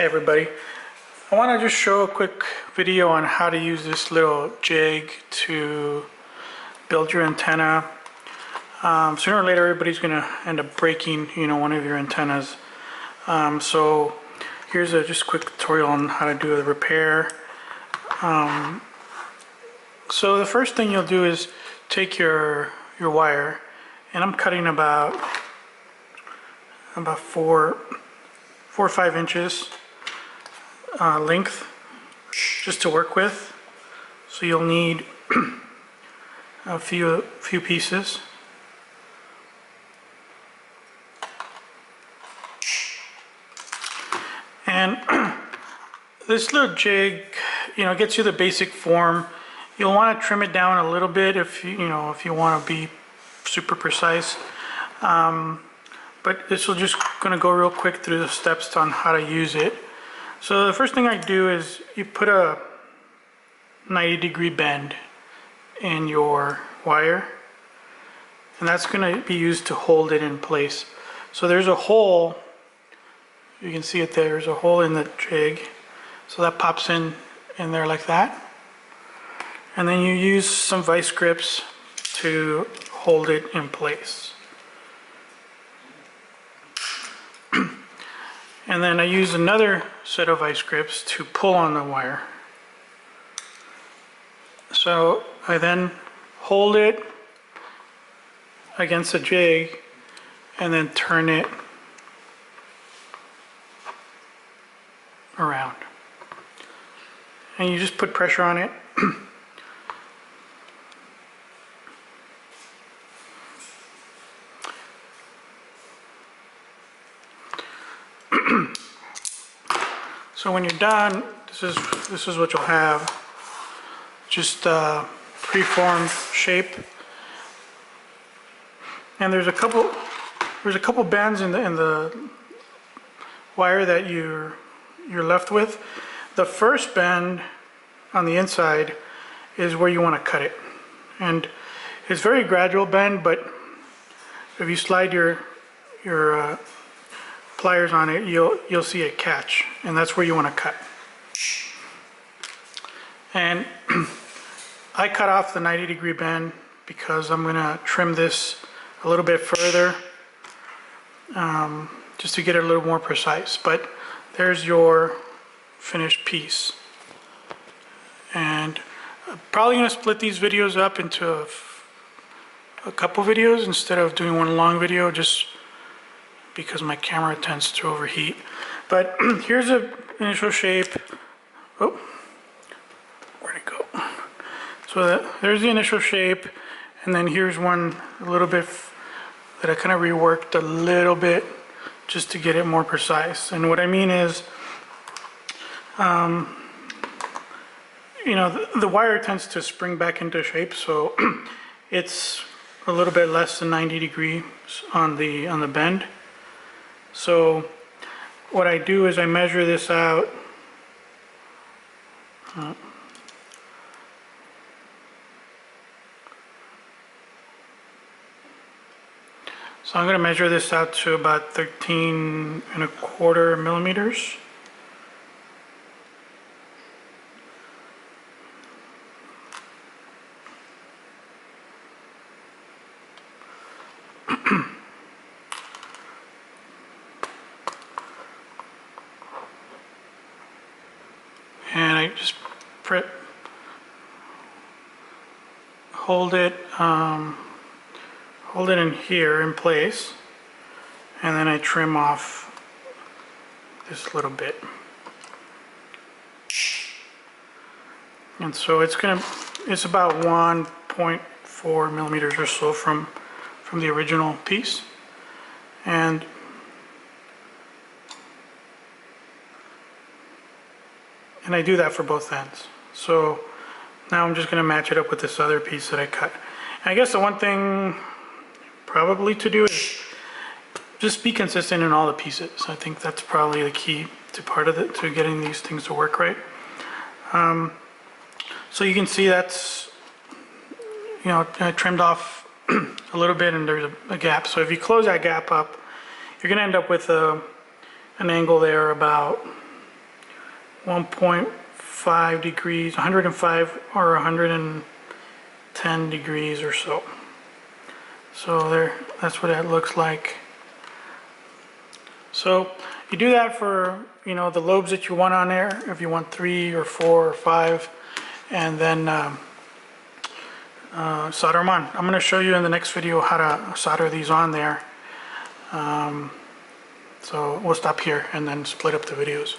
Hi everybody. I want to just show a quick video on how to use this little jig to build your antenna. Sooner or later everybody's going to end up breaking one of your antennas. So here's a just quick tutorial on how to do the repair. So the first thing you'll do is take your wire, and I'm cutting about 4 or 5 inches length just to work with. So you'll need a few pieces. And this little jig, gets you the basic form. You'll want to trim it down a little bit if you want to be super precise. But this will just going to go real quick through the steps on how to use it. So the first thing I do is you put a 90-degree bend in your wire, and that's going to be used to hold it in place. So there's a hole, you can see it there, there's a hole in the jig, so that pops in there like that, and then you use some vice grips to hold it in place. And then I use another set of vice grips to pull on the wire. So I then hold it against the jig and then turn it around. And you just put pressure on it. So when you're done, this is what you'll have. Just a preformed shape. And there's a couple bends in the wire that you're left with. The first bend on the inside is where you want to cut it, and it's very gradual bend, but if you slide your pliers on it, you'll see it catch, and that's where you want to cut. And I cut off the 90-degree bend because I'm going to trim this a little bit further, just to get it a little more precise. But there's your finished piece. And I'm probably going to split these videos up into a couple videos instead of doing one long video, just because my camera tends to overheat. But here's the initial shape. Oh, where'd it go? So there's the initial shape, and then here's one a little bit that I kind of reworked a little bit just to get it more precise. And what I mean is, the wire tends to spring back into shape, so it's a little bit less than 90 degrees on the bend. So what I do is I measure this out. So I'm going to measure this out to about 13.25 millimeters. And I just hold it in here in place, and then I trim off this little bit. And so it's about 1.4 millimeters or so from the original piece. And I do that for both ends. So now I'm just going to match it up with this other piece that I cut. And I guess the one thing probably to do is just be consistent in all the pieces. I think that's probably the key to getting these things to work right. So you can see that's, I trimmed off a little bit, and there's a gap. So if you close that gap up, you're going to end up with an angle there about 1.5 degrees, 105 or 110 degrees or so. So there, that's what that looks like. So you do that for, you know, the lobes that you want on there, if you want 3 or 4 or 5, and then solder them on. I'm going to show you in the next video how to solder these on there. So we'll stop here and then split up the videos.